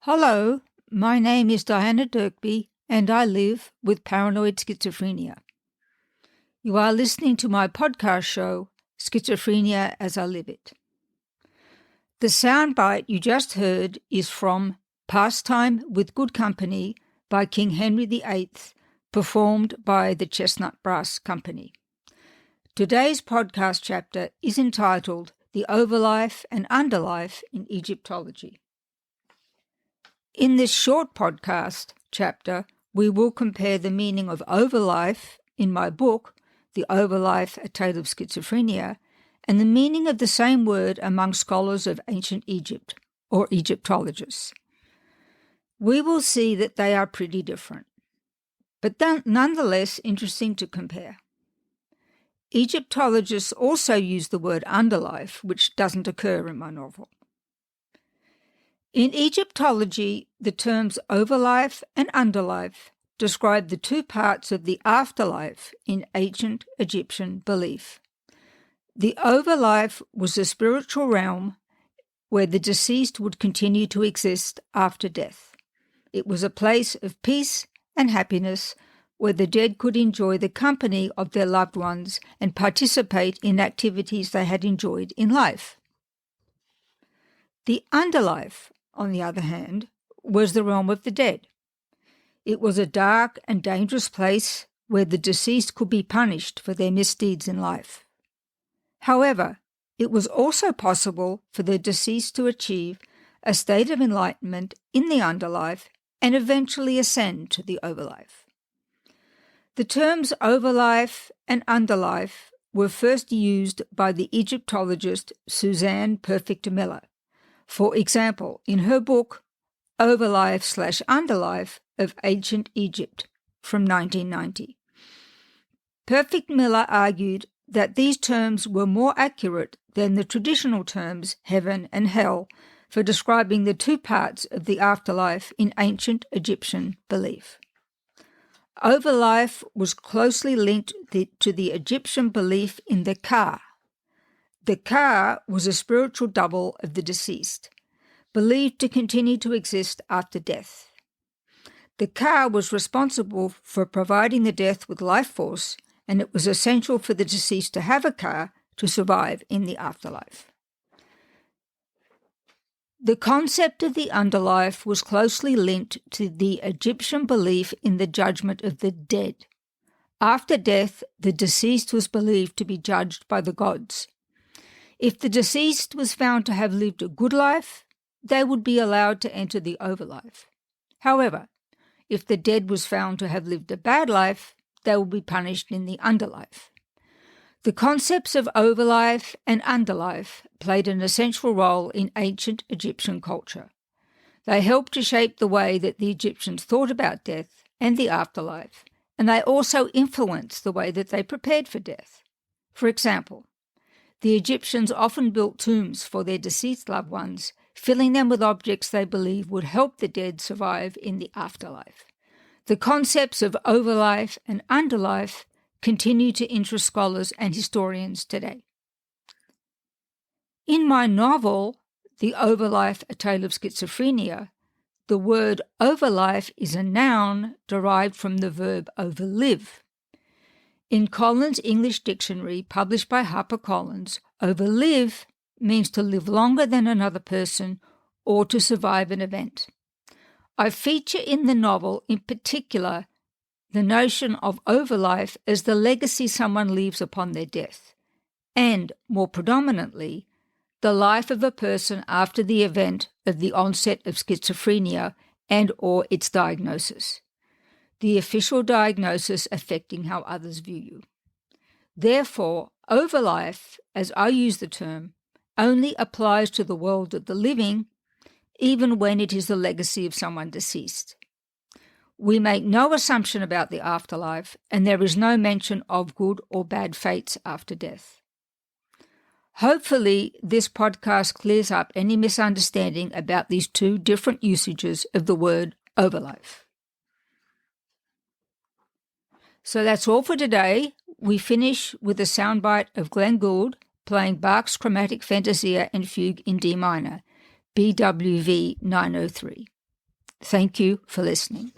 Hello, my name is Diana Dirkby and I live with paranoid schizophrenia. You are listening to my podcast show, Schizophrenia as I Live It. The soundbite you just heard is from Pastime with Good Company by King Henry VIII, performed by the Chestnut Brass Company. Today's podcast chapter is entitled The Overlife and Underlife in Egyptology. In this short podcast chapter, we will compare the meaning of overlife in my book, The Overlife, A Tale of Schizophrenia, and the meaning of the same word among scholars of ancient Egypt, or Egyptologists. We will see that they are pretty different, but nonetheless interesting to compare. Egyptologists also use the word underlife, which doesn't occur in my novel. In Egyptology, the terms overlife and underlife describe the two parts of the afterlife in ancient Egyptian belief. The overlife was a spiritual realm where the deceased would continue to exist after death. It was a place of peace and happiness where the dead could enjoy the company of their loved ones and participate in activities they had enjoyed in life. The underlife, on the other hand, was the realm of the dead. It was a dark and dangerous place where the deceased could be punished for their misdeeds in life. However, it was also possible for the deceased to achieve a state of enlightenment in the underlife and eventually ascend to the overlife. The terms overlife and underlife were first used by the Egyptologist Suzanne Perfect Miller. For example, in her book, Overlife/Underlife of Ancient Egypt from 1990. Perfect Miller argued that these terms were more accurate than the traditional terms heaven and hell for describing the two parts of the afterlife in ancient Egyptian belief. Overlife was closely linked to the Egyptian belief in the Ka. The Ka was a spiritual double of the deceased, believed to continue to exist after death. The Ka was responsible for providing the death with life force, and it was essential for the deceased to have a Ka to survive in the afterlife. The concept of the underlife was closely linked to the Egyptian belief in the judgment of the dead. After death, the deceased was believed to be judged by the gods. If the deceased was found to have lived a good life, they would be allowed to enter the overlife. However, if the dead was found to have lived a bad life, they would be punished in the underlife. The concepts of overlife and underlife played an essential role in ancient Egyptian culture. They helped to shape the way that the Egyptians thought about death and the afterlife, and they also influenced the way that they prepared for death. For example, the Egyptians often built tombs for their deceased loved ones, filling them with objects they believed would help the dead survive in the afterlife. The concepts of overlife and underlife continue to interest scholars and historians today. In my novel, The Overlife, A Tale of Schizophrenia, the word overlife is a noun derived from the verb overlive. In Collins' English Dictionary, published by HarperCollins, overlive means to live longer than another person or to survive an event. I feature in the novel, in particular, the notion of overlife as the legacy someone leaves upon their death, and, more predominantly, the life of a person after the event of the onset of schizophrenia and or its diagnosis. The official diagnosis affecting how others view you. Therefore, overlife, as I use the term, only applies to the world of the living, even when it is the legacy of someone deceased. We make no assumption about the afterlife, and there is no mention of good or bad fates after death. Hopefully, this podcast clears up any misunderstanding about these two different usages of the word overlife. So that's all for today. We finish with a soundbite of Glenn Gould playing Bach's Chromatic Fantasia and Fugue in D minor, BWV 903. Thank you for listening.